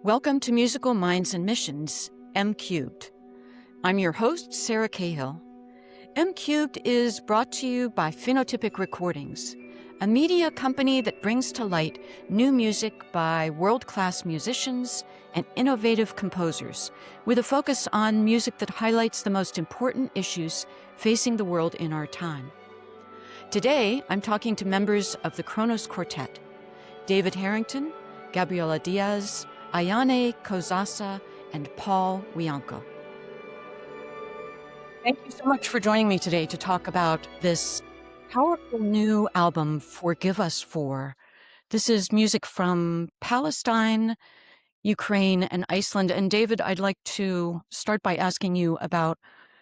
Welcome to Musical Minds and Missions, M Cubed. I'm your host, Sarah Cahill. M Cubed is brought to you by Phenotypic Recordings, a media company that brings to light new music by world-class musicians and innovative composers, with a focus on music that highlights the most important issues facing the world in our time. Today, I'm talking to members of the Kronos Quartet, David Harrington, Gabriela Diaz, Ayane Kozasa, and Paul Wianco. Thank you so much for joining me today to talk about this powerful new album, Forgive Us For. This is music from Palestine, Ukraine, and Iceland. And David, I'd like to start by asking you about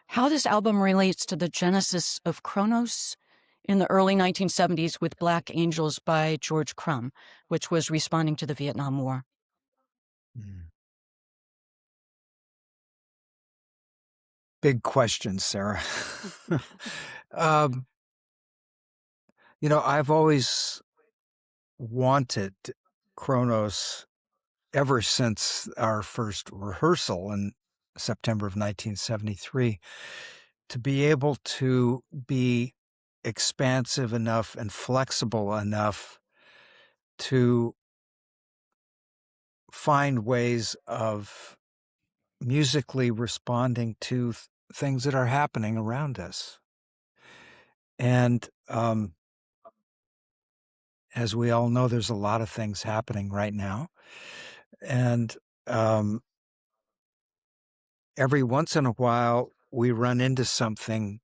how this album relates to the genesis of Kronos in the early 1970s with Black Angels by George Crumb, which was responding to the Vietnam War. Big question, Sarah. I've always wanted Kronos ever since our first rehearsal in September of 1973 to be able to be expansive enough and flexible enough to find ways of musically responding to things that are happening around us. And as we all know, there's a lot of things happening right now. And every once in a while, we run into something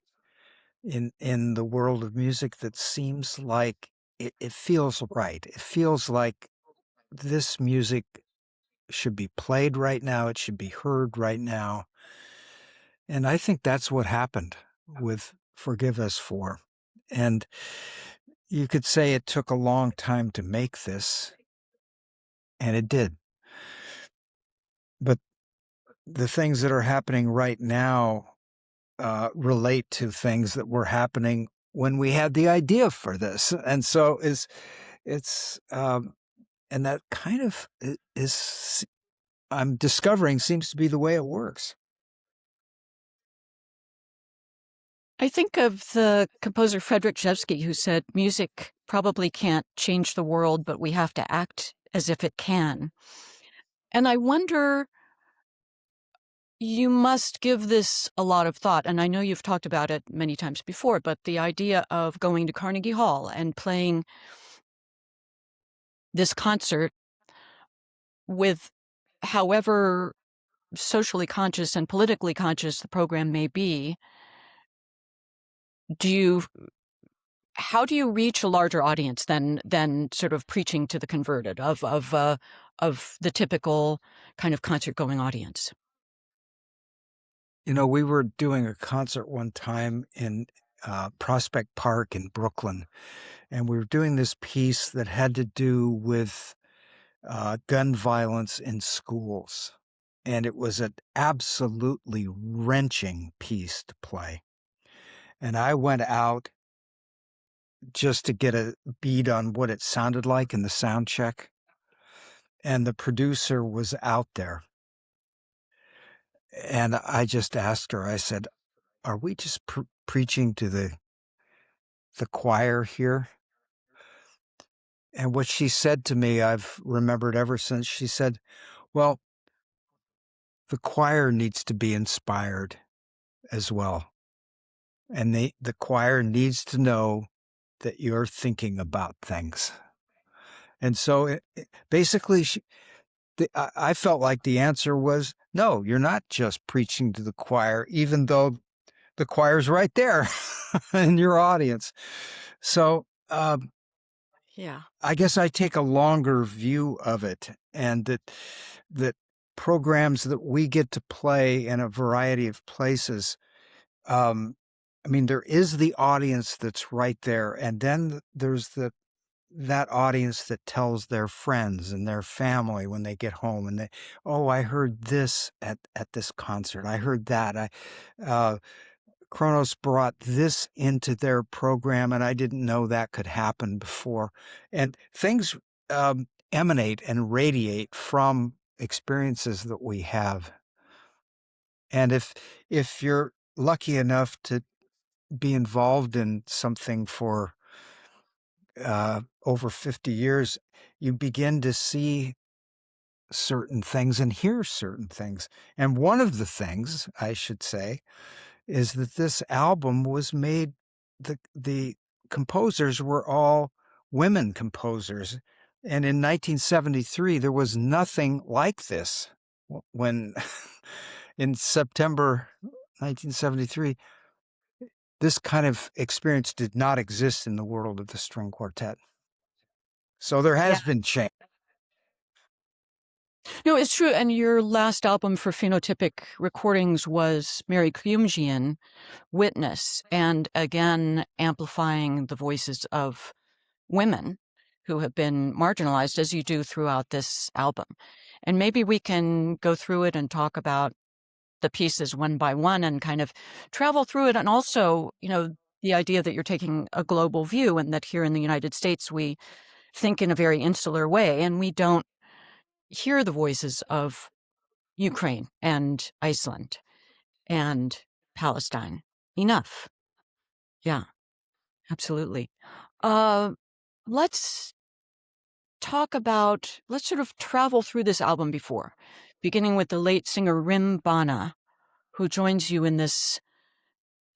in the world of music that seems like it feels right. It feels like this music should be played right now. It should be heard right now. And I think that's what happened with Forgive Us For. And you could say it took a long time to make this, and it did. But the things that are happening right now relate to things that were happening when we had the idea for this. And so it's and that kind of is, I'm discovering, seems to be the way it works. I think of the composer Frederick Rzewski, who said, music probably can't change the world, but we have to act as if it can. And I wonder, you must give this a lot of thought, and I know you've talked about it many times before, but the idea of going to Carnegie Hall and playing this concert with however socially conscious and politically conscious the program may be, how do you reach a larger audience than sort of preaching to the converted of the typical kind of concert-going audience? We were doing a concert one time in Prospect Park in Brooklyn, and we were doing this piece that had to do with gun violence in schools. And it was an absolutely wrenching piece to play. And I went out just to get a beat on what it sounded like in the sound check. And the producer was out there. And I just asked her, I said, are we just preaching to the choir here? And what she said to me, I've remembered ever since. She said, well, the choir needs to be inspired as well. And the choir needs to know that you're thinking about things. And so basically, I felt like the answer was, no, you're not just preaching to the choir, even though the choir's right there in your audience. So, yeah, I guess I take a longer view of it, and that programs that we get to play in a variety of places, there is the audience that's right there, and then there's that audience that tells their friends and their family when they get home, and I heard this at this concert. I heard that. Kronos brought this into their program, and I didn't know that could happen before. And things emanate and radiate from experiences that we have. And if you're lucky enough to be involved in something for over 50 years, you begin to see certain things and hear certain things. And one of the things, I should say, is that this album was made, the composers were all women composers. And in 1973, there was nothing like this. When in September 1973, this kind of experience did not exist in the world of the string quartet. So there has been change. No, it's true. And your last album for Phenotypic Recordings was Mary Kyumjian, Witness, and again, amplifying the voices of women who have been marginalized, as you do throughout this album. And maybe we can go through it and talk about the pieces one by one and kind of travel through it. And also, the idea that you're taking a global view, and that here in the United States, we think in a very insular way, and we don't hear the voices of Ukraine and Iceland and Palestine enough. Yeah, absolutely. Let's sort of travel through this album beginning with the late singer Rim Banna, who joins you in this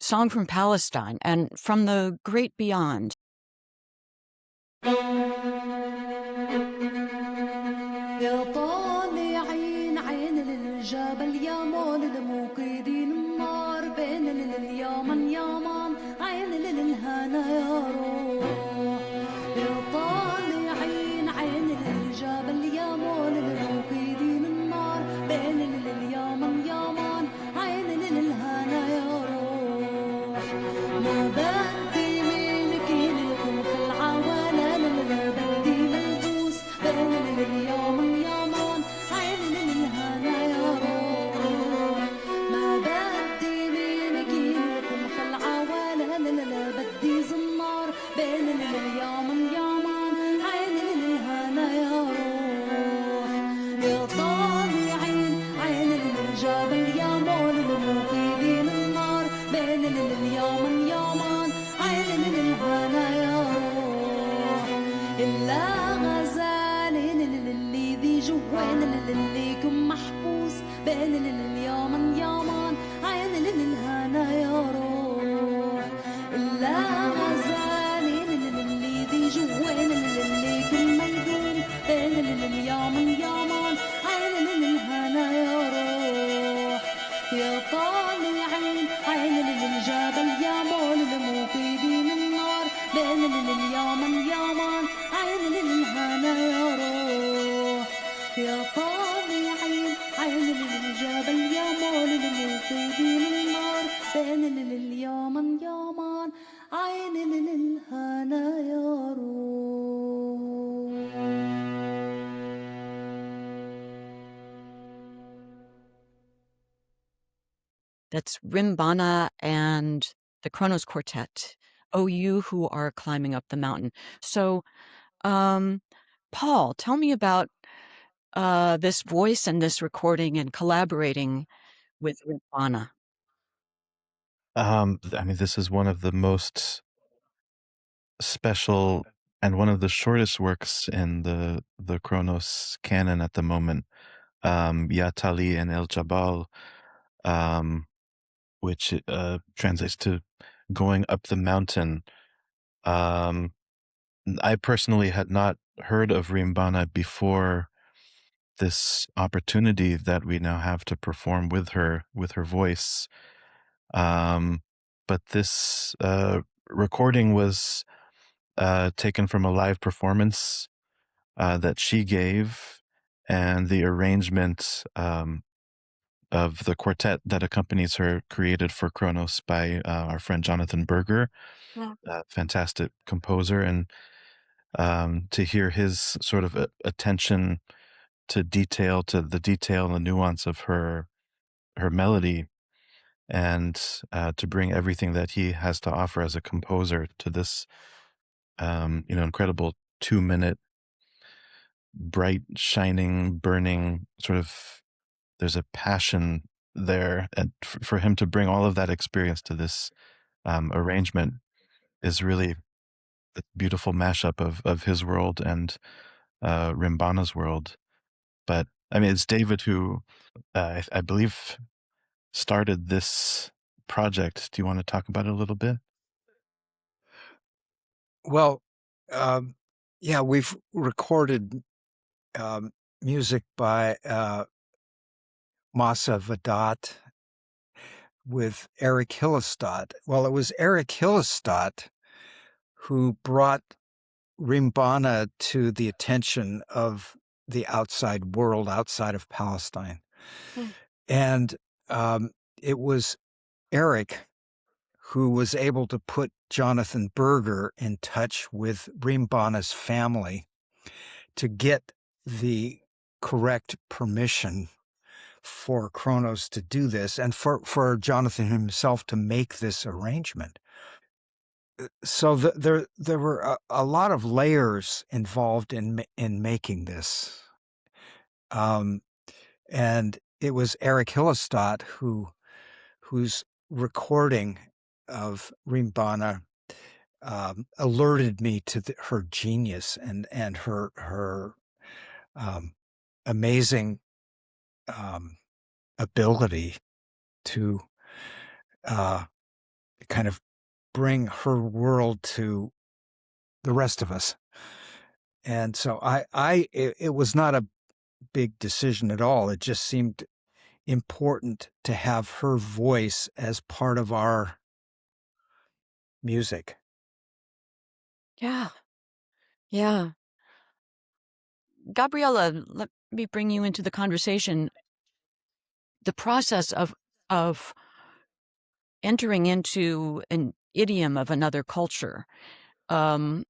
song from Palestine and from the great beyond. يا طالعين عين للجبل يا مول الموقدين النار بين اليمن يمان عين للهنا يا روح يا طالعين عين للجبل يا مول الموقدين النار بين اليمن يمان عين للهنا يا روح ما بدي منك لكم في العوالم بدي ملبوس بين اليوم لليكم محبوس بين اليمن يمان عين للهنا يا روح إلا غزالي للي ذي جوين لليكم ميدوم بين اليمن يمان عين للهنا يا روح يا طالعين عين للجبل يا مول الموقدين النار بين اليمن يمان عين للهنا يا روح يا طالعين عين للجبل يا مول الموقدين النار بين اليمن يمان عين للهنا يا روح. That's Rim Banna and the Kronos Quartet. Oh, you who are climbing up the mountain. So, Paul, tell me about this voice and this recording and collaborating with Rim Banna. This is one of the most special and one of the shortest works in the Kronos canon at the moment. Ya Taali'een and el-Jabal, which translates to going up the mountain. I personally had not heard of Rim Banna before this opportunity that we now have to perform with her voice. But this recording was taken from a live performance that she gave, and the arrangement of the quartet that accompanies her, created for Kronos by our friend Jonathan Berger, a fantastic composer, and to hear his sort of attention to detail, to the detail and the nuance of her melody, and to bring everything that he has to offer as a composer to this incredible 2-minute bright, shining, burning sort of, there's a passion there. And for him to bring all of that experience to this arrangement is really a beautiful mashup of his world and Rim Banna's world. But I mean, it's David who I believe started this project. Do you want to talk about it a little bit? Well, yeah, we've recorded music by Masa Vadat with Eric Hillestad. Well, it was Eric Hillestad who brought Rim Banna to the attention of the outside world, outside of Palestine. And it was Eric who was able to put Jonathan Berger in touch with Rim Banna's family to get the correct permission for Kronos to do this and for Jonathan himself to make this arrangement. So there were a lot of layers involved in making this. And it was Eric Hillestad whose recording of Rim Banna alerted me to her genius and her amazing ability to kind of bring her world to the rest of us. And so it was not a big decision at all. It just seemed important to have her voice as part of our music. Yeah. Yeah. Gabriella, let me bring you into the conversation. The process of entering into an idiom of another culture. Tell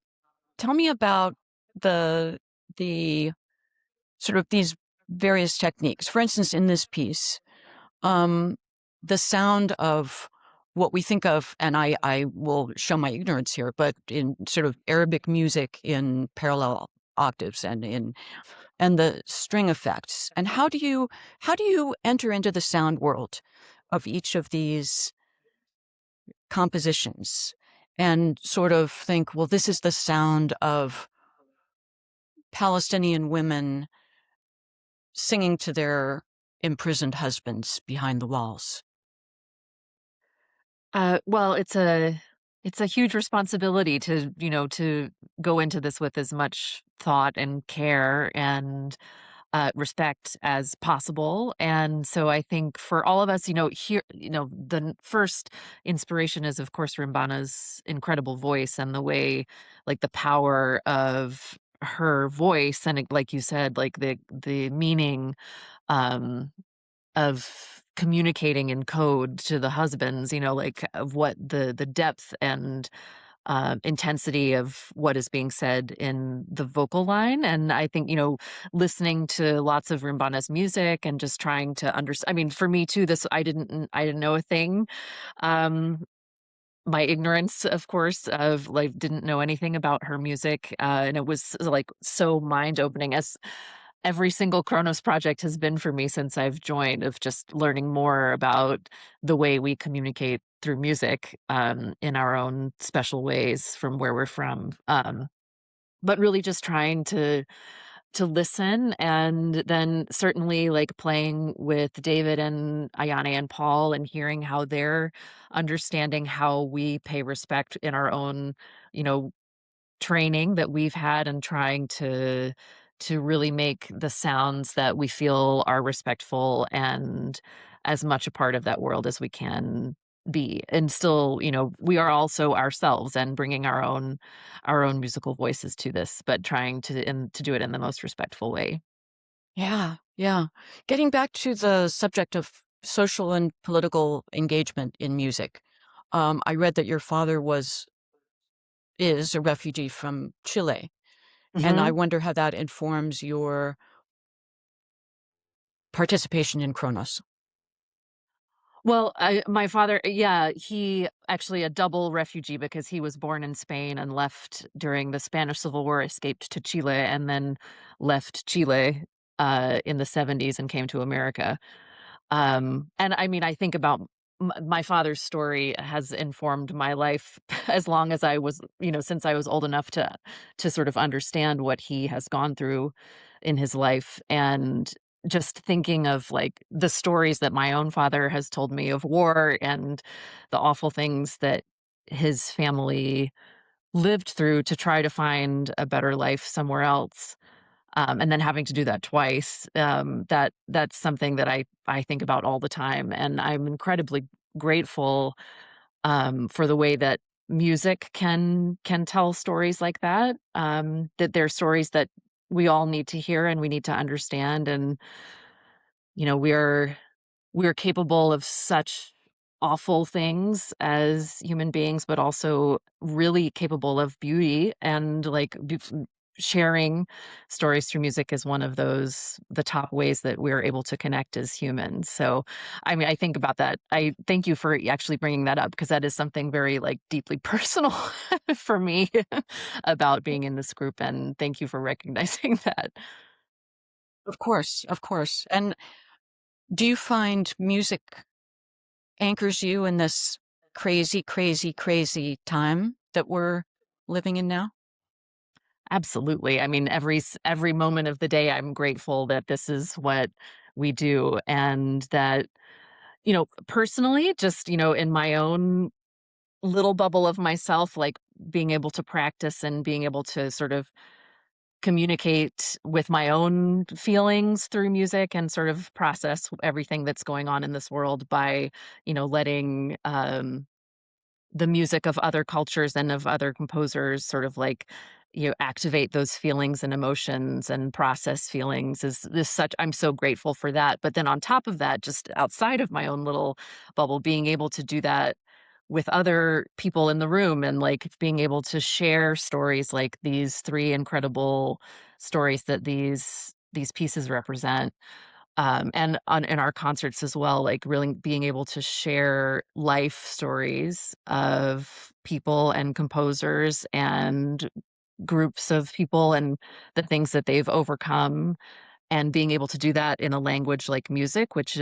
me about the sort of these various techniques. For instance, in this piece, the sound of what we think of, and I will show my ignorance here, but in sort of Arabic music in parallel octaves and the string effects. And how do you enter into the sound world of each of these compositions and sort of think, well, this is the sound of Palestinian women singing to their imprisoned husbands behind the walls? Well, it's a huge responsibility to, to go into this with as much thought and care and respect as possible. And so I think for all of us, here, the first inspiration is, of course, Rim Banna's incredible voice and the way, like the power of her voice and like you said, like the meaning um, of communicating in code to the husbands, like of what the depth and intensity of what is being said in the vocal line. And I think, listening to lots of Rim Banna's music and just trying to understand, I mean, for me too, I didn't know a thing. My ignorance, of course, of like, didn't know anything about her music. And it was like so mind opening, as every single Kronos project has been for me since I've joined, of just learning more about the way we communicate through music in our own special ways from where we're from. But really just trying to listen, and then certainly like playing with David and Ayane and Paul and hearing how they're understanding how we pay respect in our own, training that we've had, and trying to really make the sounds that we feel are respectful and as much a part of that world as we can be. And still, we are also ourselves and bringing our own musical voices to this, but trying to do it in the most respectful way. Yeah, yeah. Getting back to the subject of social and political engagement in music, I read that your father is a refugee from Chile, and I wonder how that informs your participation in Kronos. Well, my father, he actually a double refugee because he was born in Spain and left during the Spanish Civil War, escaped to Chile, and then left Chile in the 70s and came to America. And I mean, I think about my father's story has informed my life as long as I was, since I was old enough to sort of understand what he has gone through in his life. And just thinking of like the stories that my own father has told me of war and the awful things that his family lived through to try to find a better life somewhere else, and then having to do that twice, that's something that I think about all the time, and I'm incredibly grateful, for the way that music can tell stories like that, that they're stories that we all need to hear and we need to understand, and, we're capable of such awful things as human beings, but also really capable of beauty and like sharing stories through music is one of the top ways that we're able to connect as humans. So, I mean, I think about that. I thank you for actually bringing that up because that is something very like deeply personal for me about being in this group. And thank you for recognizing that. Of course, of course. And do you find music anchors you in this crazy, crazy, crazy time that we're living in now? Absolutely. I mean, every moment of the day, I'm grateful that this is what we do, and that personally, just in my own little bubble of myself, like being able to practice and being able to sort of communicate with my own feelings through music and sort of process everything that's going on in this world by letting the music of other cultures and of other composers sort of like activate those feelings and emotions and process feelings is this such I'm so grateful for that. But then on top of that, just outside of my own little bubble, being able to do that with other people in the room and like being able to share stories like these three incredible stories that these pieces represent, and in our concerts as well, like really being able to share life stories of people and composers and groups of people and the things that they've overcome, and being able to do that in a language like music, which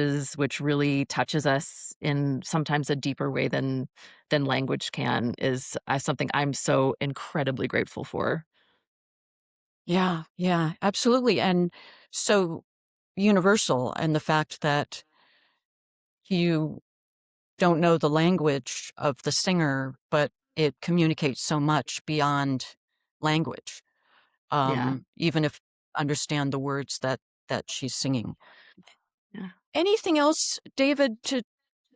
really touches us in sometimes a deeper way than language can, is something I'm so incredibly grateful for. Yeah, yeah, absolutely. And so universal, and the fact that you don't know the language of the singer, but it communicates so much beyond language, Yeah. even if understand the words that she's singing. Yeah. Anything else, David, to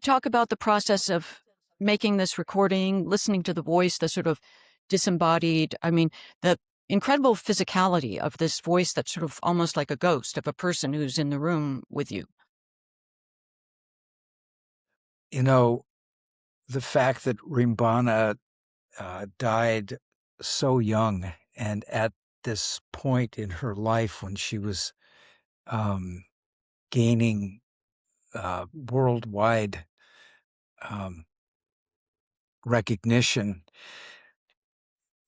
talk about the process of making this recording, listening to the voice, the sort of disembodied, I mean, the incredible physicality of this voice that's sort of almost like a ghost of a person who's in the room with you? You know, the fact that Rim Banna died so young and at this point in her life when she was gaining worldwide um, recognition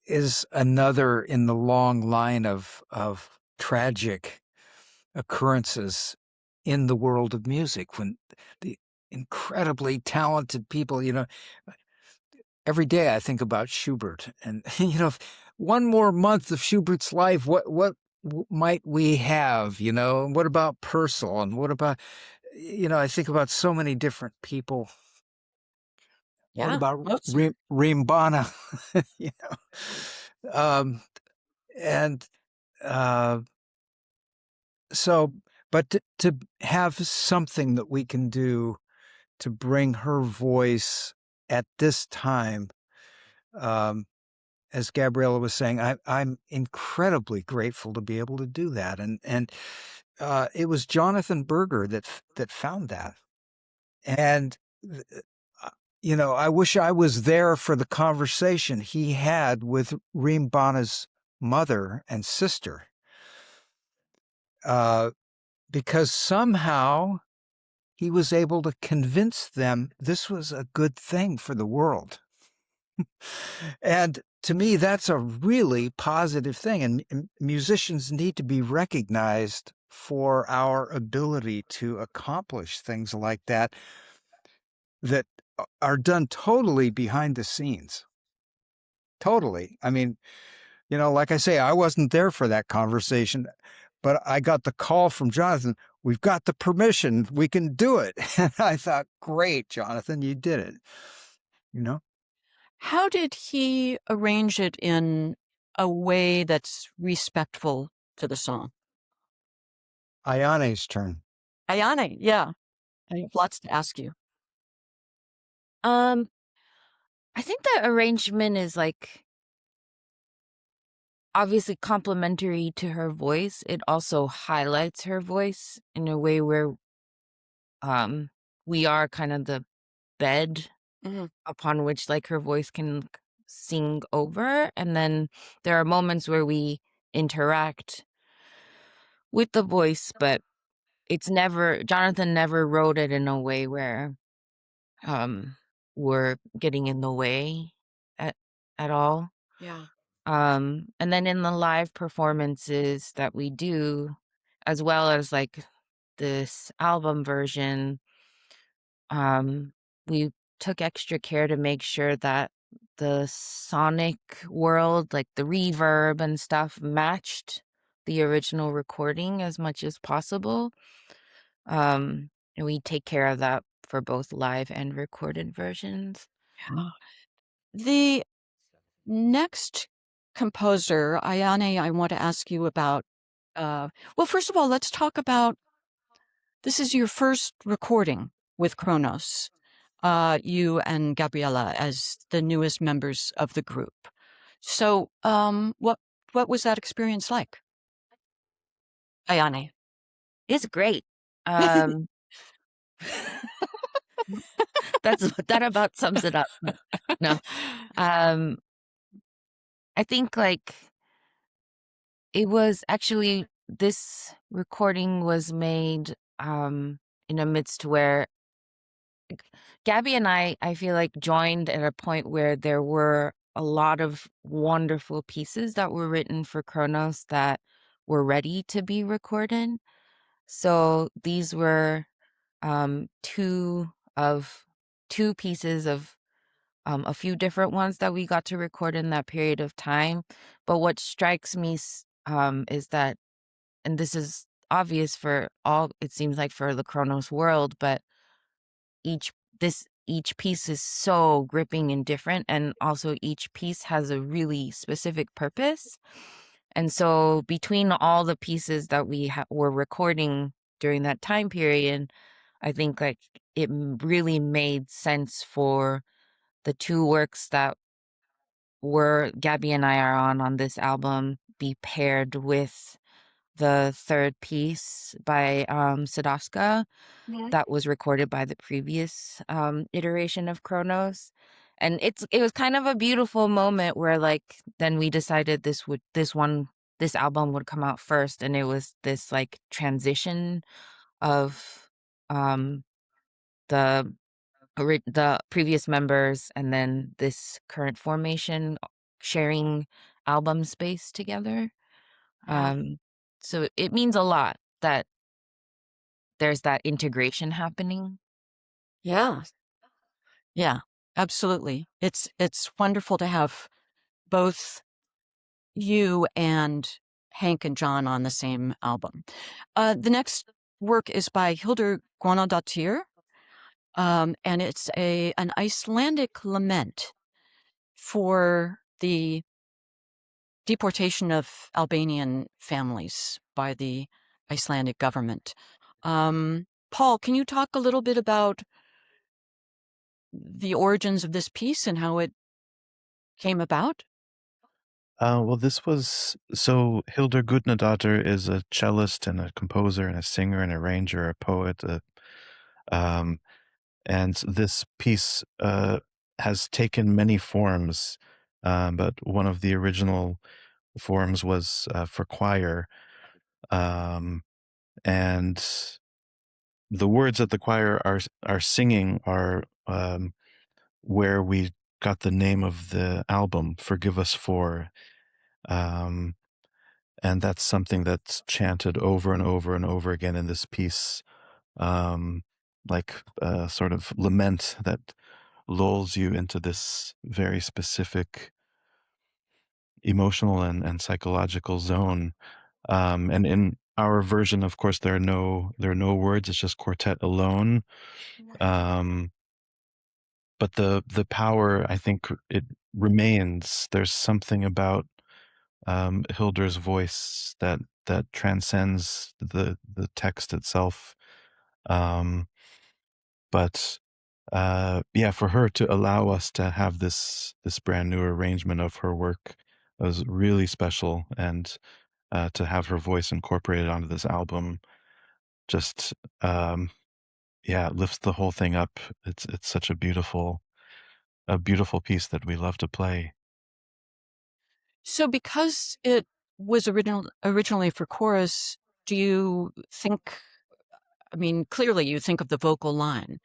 is another in the long line of tragic occurrences in the world of music when the incredibly talented people, every day I think about Schubert and, if one more month of Schubert's life, what might we have, and what about Purcell and what about, I think about so many different people. What Yeah, about Mozart. Rim Banna? you um, and uh, so, but to have something that we can do to bring her voice at this time, um, as Gabriella was saying, I'm incredibly grateful to be able to do that, and it was Jonathan Berger that found that, and I wish I was there for the conversation he had with Rim Banna's mother and sister, because somehow he was able to convince them this was a good thing for the world. And to me, that's a really positive thing. And musicians need to be recognized for our ability to accomplish things like that are done totally behind the scenes. Totally. I mean, like I say, I wasn't there for that conversation, but I got the call from Jonathan. We've got the permission. We can do it. And I thought, great, Jonathan, you did it. How did he arrange it in a way that's respectful to the song? Ayane's turn. Ayane, yeah. I have lots to ask you. I think the arrangement is like obviously complementary to her voice. It also highlights her voice in a way where we are kind of the bed upon which like her voice can sing over, and then there are moments where we interact with the voice, but Jonathan never wrote it in a way where we're getting in the way at all. Yeah. And then in the live performances that we do, as well as like this album version, we took extra care to make sure that the sonic world, like the reverb and stuff, matched the original recording as much as possible. And we take care of that for both live and recorded versions. Yeah. The next composer, Ayane, I want to ask you about. Well, first of all, let's talk about, this is your first recording with Kronos, you and Gabriela as the newest members of the group. So what was that experience like? Ayane. It's great. That about sums it up. No. I think like it was actually, this recording was made in a midst where Gabby and I feel like joined at a point where there were a lot of wonderful pieces that were written for Kronos that were ready to be recorded. So these were two pieces of a few different ones that we got to record in that period of time. But what strikes me is that, and this is obvious for all, it seems like, for the Kronos world, but each piece is so gripping and different, and also each piece has a really specific purpose. And so between all the pieces that we were recording during that time period, I think like it really made sense for the two works that Gabby and I are on this album be paired with the third piece by Sadovska that was recorded by the previous iteration of Kronos. And it was kind of a beautiful moment where like then we decided this album would come out first, and it was this like transition of the previous members and then this current formation sharing album space together. So it means a lot that there's that integration happening. Yeah. Yeah, absolutely. It's wonderful to have both you and Hank and John on the same album. The next work is by Hildur Guðnadóttir, and it's an Icelandic lament for the deportation of Albanian families by the Icelandic government. Paul, can you talk a little bit about the origins of this piece and how it came about? Well, Hildur Guðnadóttir is a cellist and a composer and a singer and arranger, a poet, and this piece has taken many forms, but one of the original forms was for choir, and the words that the choir are singing are where we got the name of the album, "Forgive Us For," and that's something that's chanted over and over and over again in this piece, like a sort of lament that lulls you into this very specific emotional and psychological zone. And in our version, of course, there are no words. It's just quartet alone. Um, but the power, I think, it remains. There's something about Hilder's voice that transcends the text itself. Um, but yeah, for her to allow us to have this brand new arrangement of her work was really special, and to have her voice incorporated onto this album just yeah, it lifts the whole thing up. It's such a beautiful piece that we love to play. So, because it was originally for chorus, do you think? I mean, clearly, you think of the vocal line.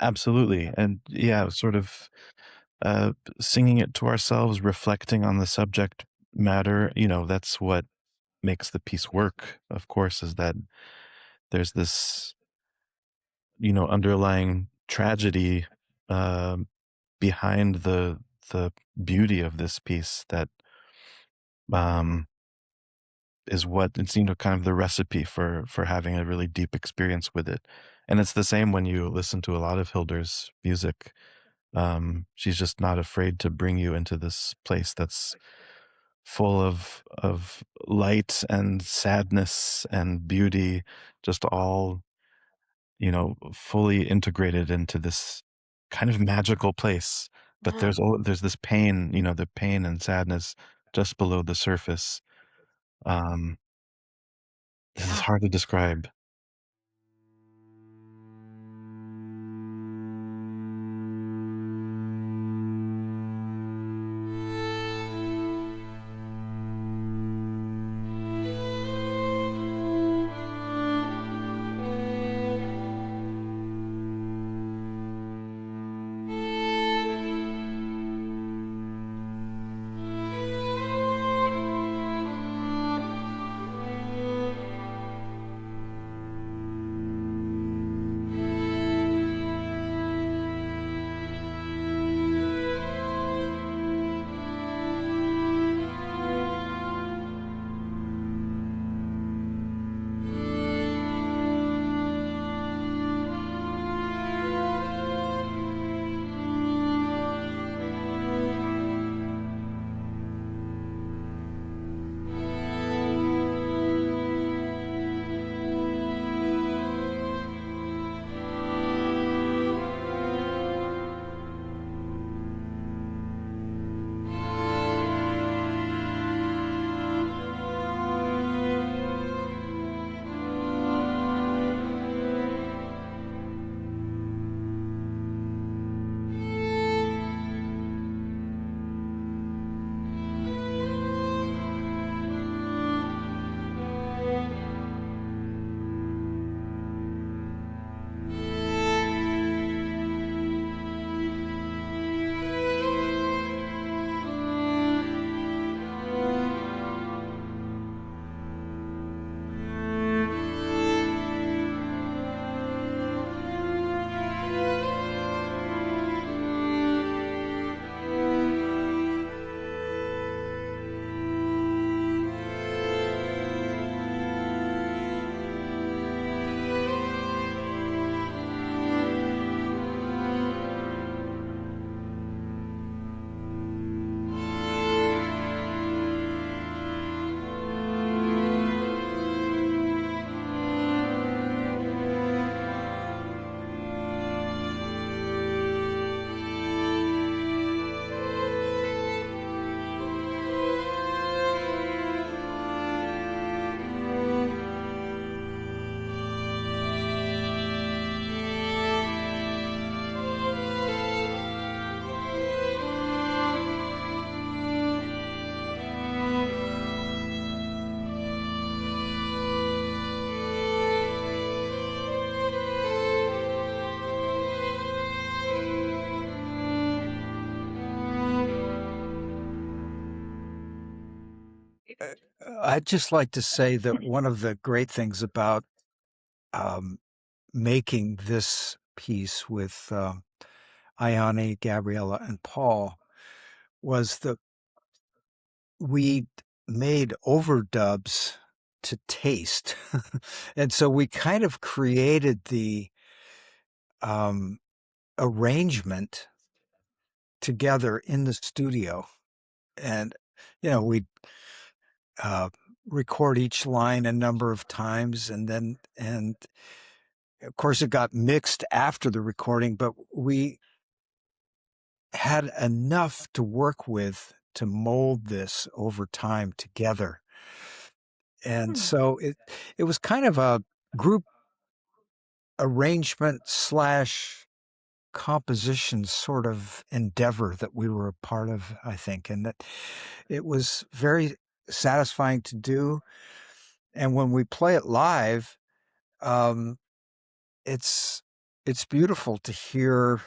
Absolutely, and yeah, sort of singing it to ourselves, reflecting on the subject matter. That's what makes the piece work. Of course, is that there's this underlying tragedy um behind the beauty of this piece that um is what it seemed kind of the recipe for having a really deep experience with it. And it's the same when you listen to a lot of Hilder's music. She's just not afraid to bring you into this place that's full of light and sadness and beauty, just all, fully integrated into this kind of magical place. But Yeah. there's this pain, the pain and sadness just below the surface. Um, this is Yeah. hard to describe. I'd just like to say that one of the great things about making this piece with Ayane, Gabriella, and Paul was that we made overdubs to taste. And so we kind of created the arrangement together in the studio. And, we'd record each line a number of times, and of course it got mixed after the recording, but we had enough to work with to mold this over time together. And so it was kind of a group arrangement / composition sort of endeavor that we were a part of, I think, and that it was very satisfying to do. And when we play it live, it's beautiful to hear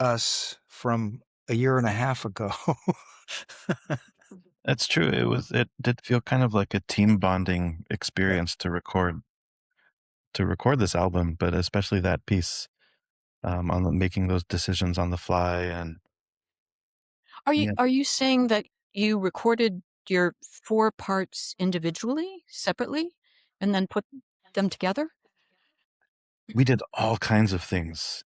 us from a year and a half ago. That's true. It did feel kind of like a team bonding experience to record this album, but especially that piece, making those decisions on the fly. And Are you saying that you recorded your 4 parts individually, separately, and then put them together? we did all kinds of things,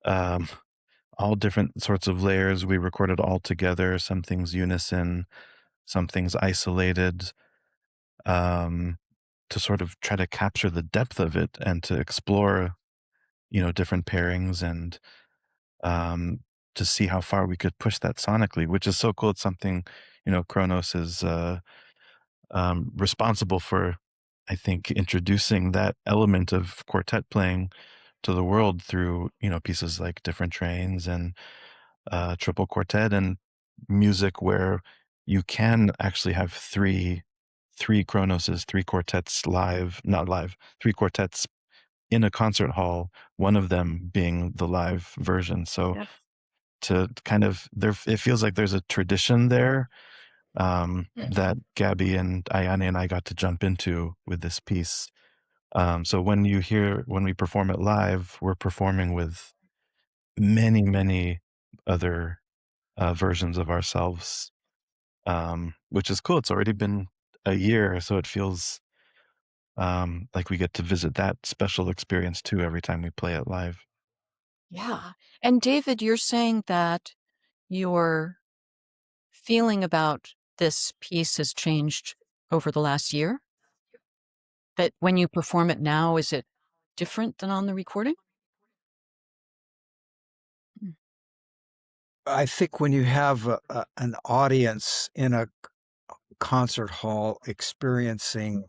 all different sorts of layers. We recorded all together, some things unison, some things isolated, to sort of try to capture the depth of it and to explore, different pairings, and to see how far we could push that sonically, which is so cool. It's something, Kronos is responsible for, I think, introducing that element of quartet playing to the world through, pieces like Different Trains and Triple Quartet, and music where you can actually have three Kronoses, 3 quartets live, not live, 3 quartets in a concert hall, one of them being the live version. So Yes. to kind of it feels like there's a tradition there, that Gabby and Ayane and I got to jump into with this piece. So when we perform it live, we're performing with many, many other versions of ourselves, which is cool. It's already been a year, so it feels like we get to visit that special experience too every time we play it live. Yeah. And David, you're saying that your feeling about this piece has changed over the last year? That when you perform it now, is it different than on the recording? I think when you have an audience in a concert hall experiencing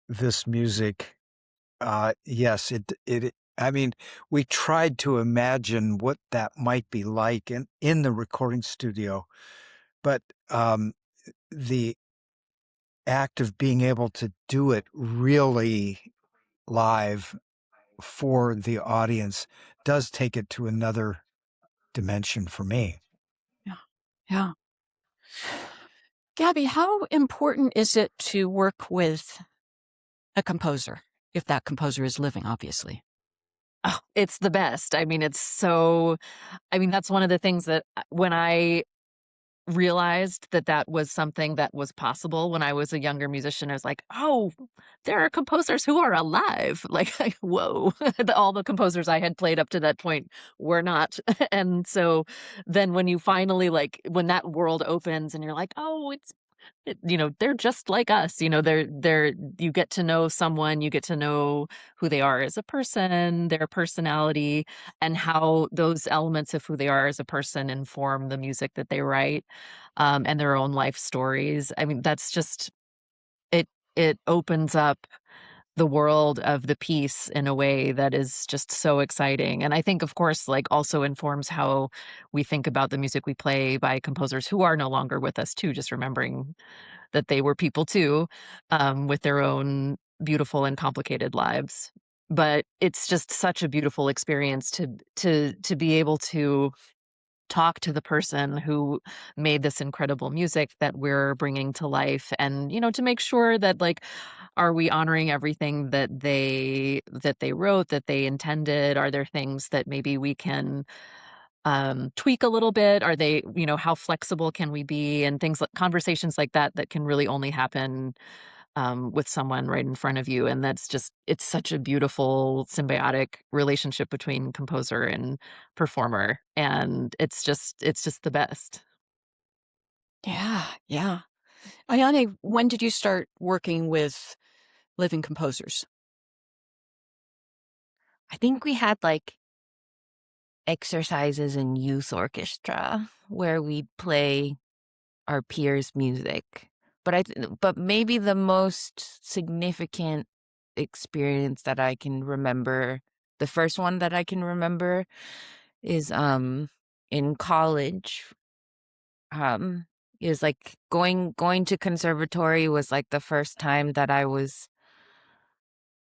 this music, yes, I mean, we tried to imagine what that might be like in the recording studio, but the act of being able to do it really live for the audience does take it to another dimension for me. Yeah. Gabby, how important is it to work with a composer, if that composer is living, obviously? Oh, it's the best. I mean, that's one of the things that when I realized that was something that was possible when I was a younger musician, I was like, oh, there are composers who are alive. Like whoa, all the composers I had played up to that point were not. And so then when you finally, like, when that world opens and you're like, oh, they're just like us, you get to know someone, you get to know who they are as a person, their personality, and how those elements of who they are as a person inform the music that they write, and their own life stories. I mean, that's just it opens up the world of the piece in a way that is just so exciting. And I think, of course, like, also informs how we think about the music we play by composers who are no longer with us too, just remembering that they were people too, with their own beautiful and complicated lives. But it's just such a beautiful experience to be able to talk to the person who made this incredible music that we're bringing to life, and to make sure that, like, are we honoring everything that they wrote, that they intended? Are there things that maybe we can tweak a little bit? Are they, how flexible can we be? And things like conversations like that can really only happen with someone right in front of you. And it's such a beautiful symbiotic relationship between composer and performer. And it's just the best. Yeah, yeah. Ayane, when did you start working with living composers? I think we had like exercises in youth orchestra where we'd play our peers' music. But maybe the most significant experience that I can remember, the first one that I can remember, is in college. Is like going to conservatory was like the first time that I was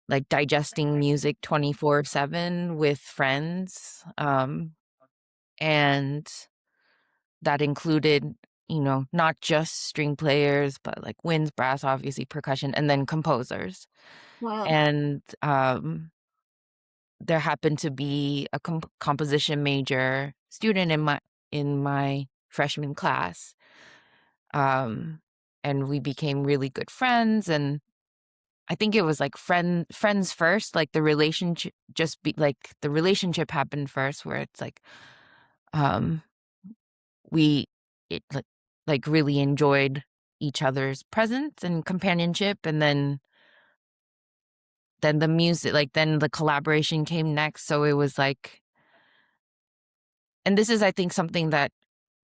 like digesting music 24/7 with friends. And that included, not just string players, but like winds, brass, obviously percussion, and then composers. Wow. And there happened to be a composition major student in my freshman class. And we became really good friends, and I think it was like friends first, like the relationship the relationship happened first, where it's like um we it like really enjoyed each other's presence and companionship, and then the music, like then the collaboration came next. So it was like, and this is, I think, something that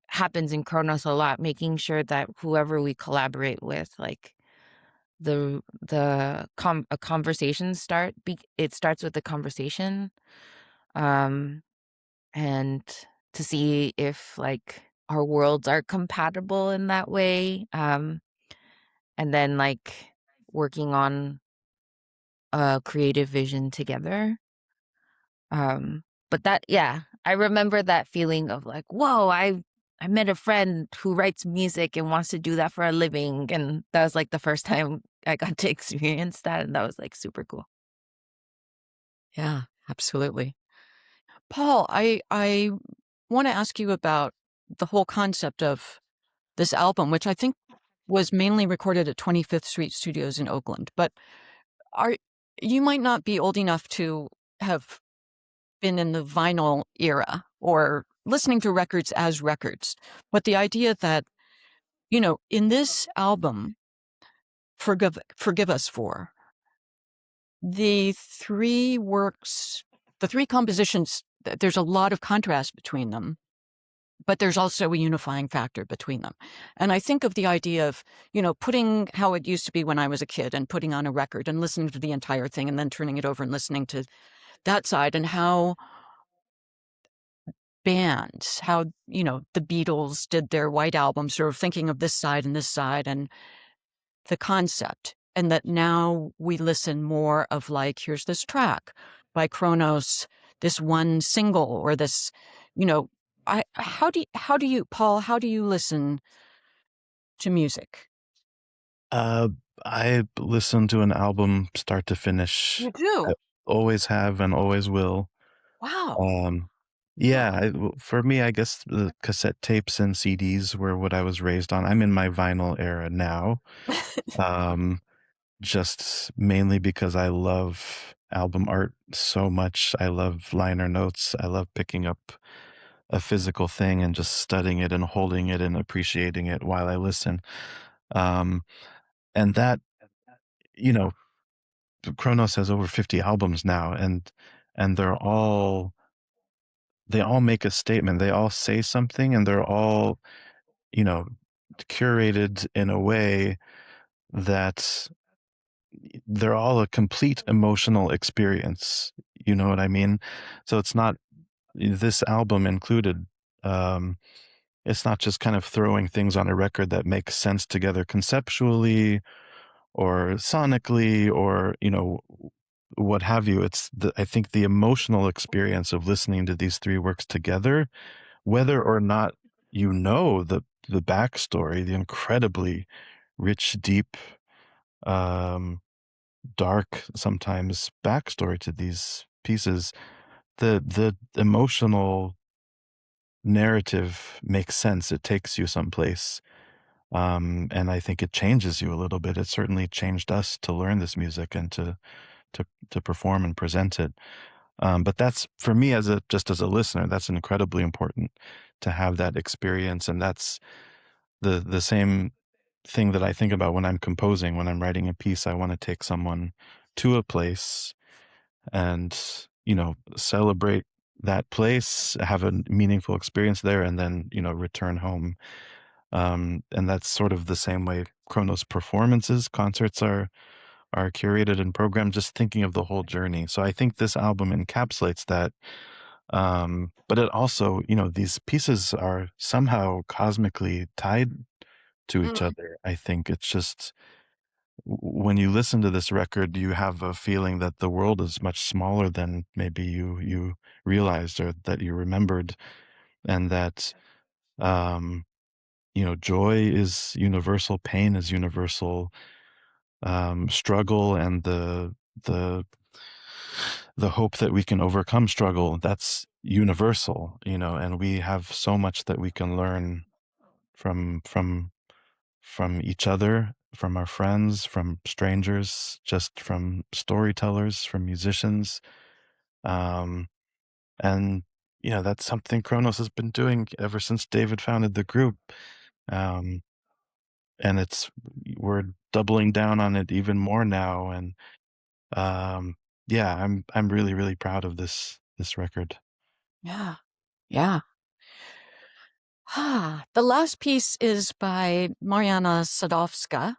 happens in Kronos a lot, making sure that whoever we collaborate with, like a conversation it starts with a conversation, um and to see if like our worlds are compatible in that way, and then like working on a creative vision together. But I remember that feeling of like, whoa, I met a friend who writes music and wants to do that for a living. And that was like the first time I got to experience that. And that was like super cool. Yeah, absolutely. Paul, I want to ask you about the whole concept of this album, which I think was mainly recorded at 25th Street Studios in Oakland. But are you might not be old enough to have been in the vinyl era or listening to records as records, but the idea that, in this album, forgive us for the three works, the three compositions, there's a lot of contrast between them, but there's also a unifying factor between them. And I think of the idea of, putting how it used to be when I was a kid and putting on a record and listening to the entire thing and then turning it over and listening to that side, and how bands, how, the Beatles did their White Album, sort of thinking of this side and the concept. And that now we listen more of like, here's this track by Kronos, this one single, or this, how do you, Paul, how do you listen to music? I listen to an album start to finish. You do? I always have and always will. Wow. Yeah, for me, I guess the cassette tapes and CDs were what I was raised on. I'm in my vinyl era now, um, just mainly because I love album art so much. I love liner notes. I love picking up a physical thing and just studying it and holding it and appreciating it while I listen. Um, and that, you know, Kronos has over 50 albums now, and they all make a statement. They all say something, and they're all, you know, curated in a way that they're all a complete emotional experience. You know what I mean? So it's not, this album included, it's not just kind of throwing things on a record that make sense together conceptually or sonically or, what have you. I think the emotional experience of listening to these three works together whether or not you know the backstory, the incredibly rich, deep, dark sometimes backstory to these pieces, the emotional narrative makes sense. It takes you someplace. And I think it changes you a little bit. It certainly changed us to learn this music and to perform and present it. But that's, for me, just as a listener, that's incredibly important to have that experience. And that's the same thing that I think about when I'm composing, when I'm writing a piece. I want to take someone to a place and, celebrate that place, have a meaningful experience there, and then, return home. And that's sort of the same way Kronos performances, concerts are curated and programmed, just thinking of the whole journey. So I think this album encapsulates that. But it also, these pieces are somehow cosmically tied to each other. I think it's just, when you listen to this record, you have a feeling that the world is much smaller than maybe you realized or that you remembered, and that joy is universal, pain is universal, struggle and the hope that we can overcome struggle, that's universal, and we have so much that we can learn from each other, from our friends, from strangers, just from storytellers, from musicians. Um, and, that's something Kronos has been doing ever since David founded the group. Um, and we're doubling down on it even more now. And, yeah, I'm really, really proud of this record. Yeah. Yeah. The last piece is by Mariana Sadovska,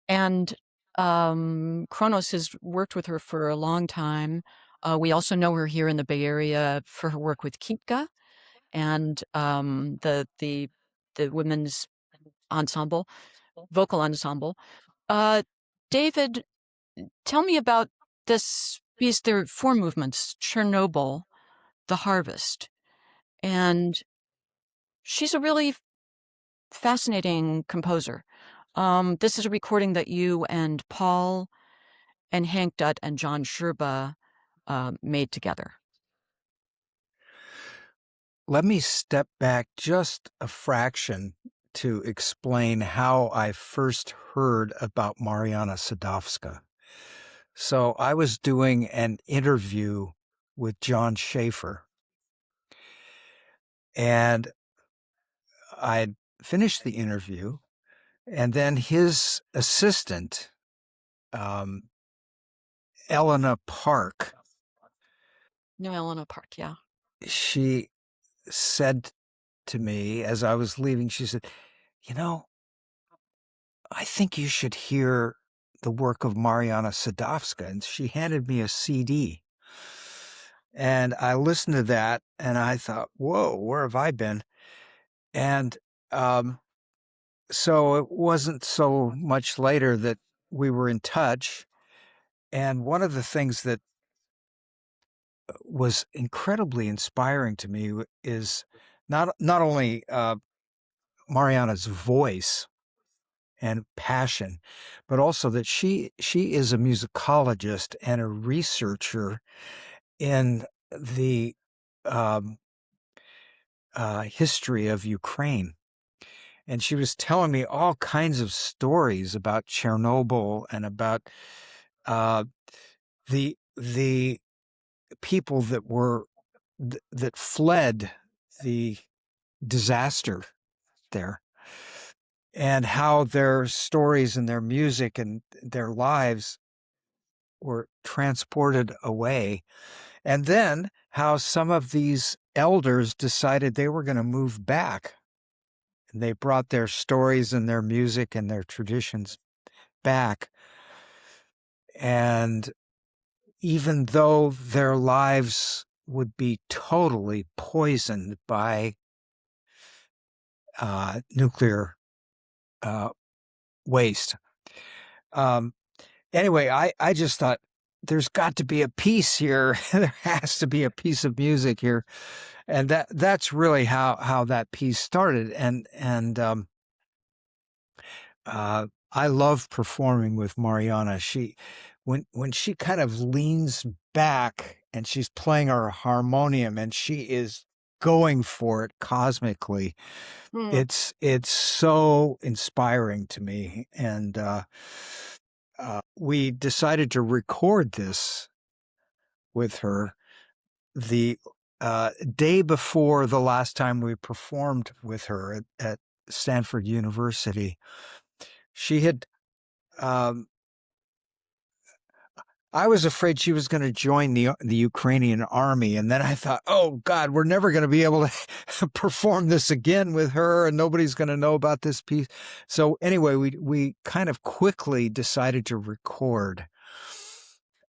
and Kronos has worked with her for a long time. We also know her here in the Bay Area for her work with Kitka and the women's ensemble, vocal ensemble. David, tell me about this piece. There are 4 movements: Chernobyl, The Harvest, and she's a really fascinating composer. This is a recording that you and Paul and Hank Dutt and John Sherba made together. Let me step back just a fraction to explain how I first heard about Mariana Sadovska. So I was doing an interview with John Schaefer, and I'd finished the interview, and then his assistant, Elena Park. No, Elena Park, yeah. She said to me as I was leaving, she said, I think you should hear the work of Mariana Sadovska. And she handed me a CD. And I listened to that and I thought, whoa, where have I been? And so it wasn't so much later that we were in touch. And one of the things that was incredibly inspiring to me is not only Mariana's voice and passion, but also that she is a musicologist and a researcher in the history of Ukraine. And she was telling me all kinds of stories about Chernobyl and about the people that fled the disaster there, and how their stories and their music and their lives were transported away. And then how some of these elders decided they were going to move back. And they brought their stories and their music and their traditions back. And even though their lives would be totally poisoned by nuclear waste. Anyway, I just thought, there's got to be a piece here. There has to be a piece of music here, and that's really how that piece started. And I love performing with Mariana. When she kind of leans back and she's playing her harmonium and she is going for it cosmically, it's so inspiring to me. And we decided to record this with her the day before the last time we performed with her at Stanford University. She had, I was afraid she was going to join the Ukrainian army. And then I thought, oh God, we're never going to be able to perform this again with her, and nobody's going to know about this piece. So anyway, we kind of quickly decided to record.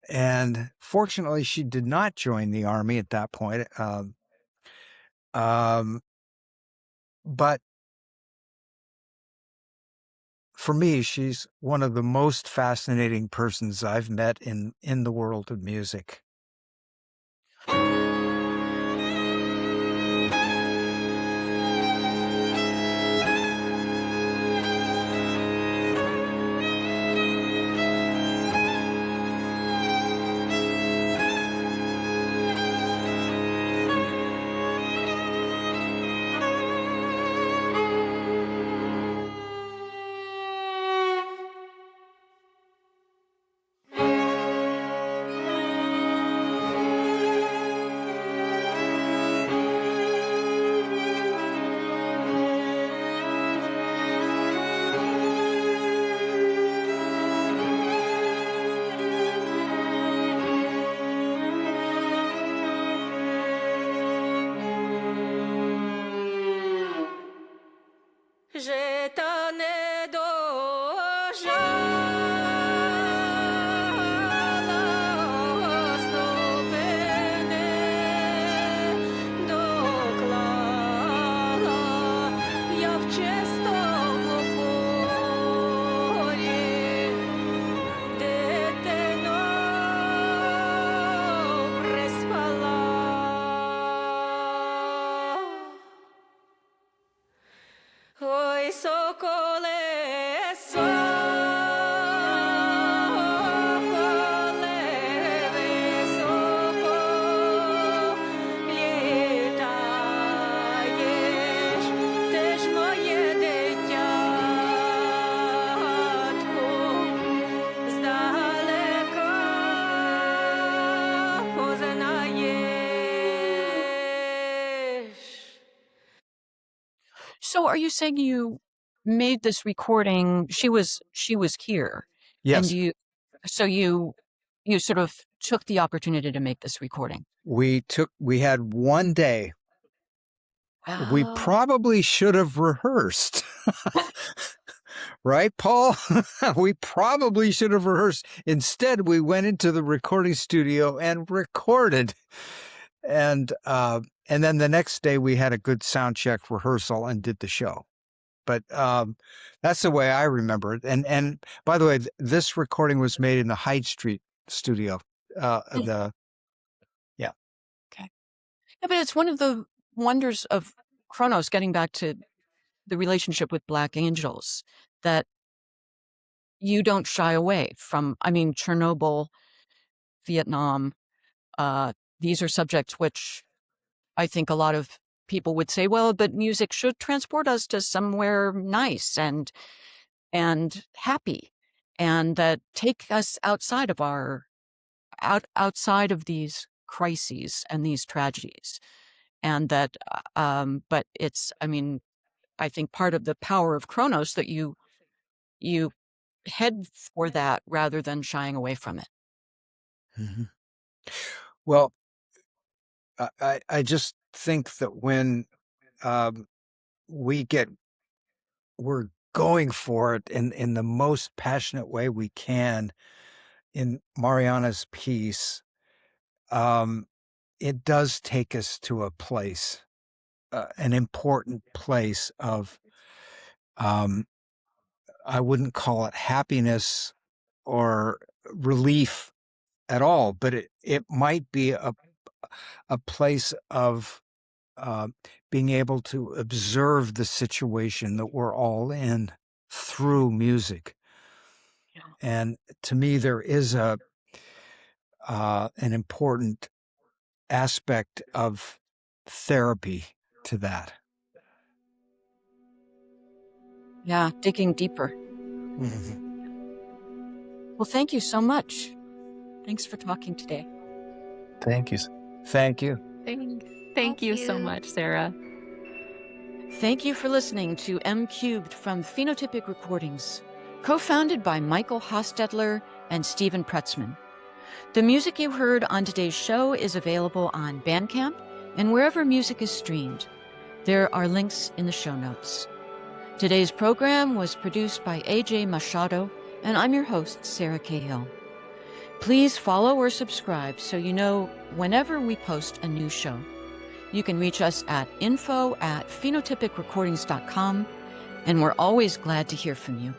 And fortunately, she did not join the army at that point. But for me, she's one of the most fascinating persons I've met in the world of music. So are you saying you made this recording? She was here. Yes. And you sort of took the opportunity to make this recording. We had one day. Wow. We probably should have rehearsed. Right, Paul? We probably should have rehearsed. Instead, we went into the recording studio and recorded. And then the next day we had a good sound check rehearsal and did the show. But that's the way I remember it. And by the way, this recording was made in the Hyde Street studio. Okay. Yeah, but it's one of the wonders of Kronos, getting back to the relationship with Black Angels, that you don't shy away from. I mean, Chernobyl, Vietnam, these are subjects which I think a lot of people would say, well, but music should transport us to somewhere nice and happy, and that take us outside of outside of these crises and these tragedies. And that, but it's, I mean, I think part of the power of Kronos that you head for that rather than shying away from it. Mm-hmm. Well, I just think that when we're going for it in the most passionate way we can in Mariana's piece, it does take us to a place, an important place of, I wouldn't call it happiness or relief at all, but it might be a place of being able to observe the situation that we're all in through music. Yeah. And to me, there is an important aspect of therapy to that. Yeah, digging deeper. Mm-hmm. Well, thank you so much. Thanks for talking today. Thank you. Thank you. Thank you so much, Sarah. Thank you for listening to M Cubed from Phenotypic Recordings, co-founded by Michael Hostetler and Stephen Pretzman. The music you heard on today's show is available on Bandcamp and wherever music is streamed. There are links in the show notes. Today's program was produced by AJ Machado, and I'm your host, Sarah Cahill. Please follow or subscribe so you know whenever we post a new show. You can reach us at info@phenotypicrecordings.com, and we're always glad to hear from you.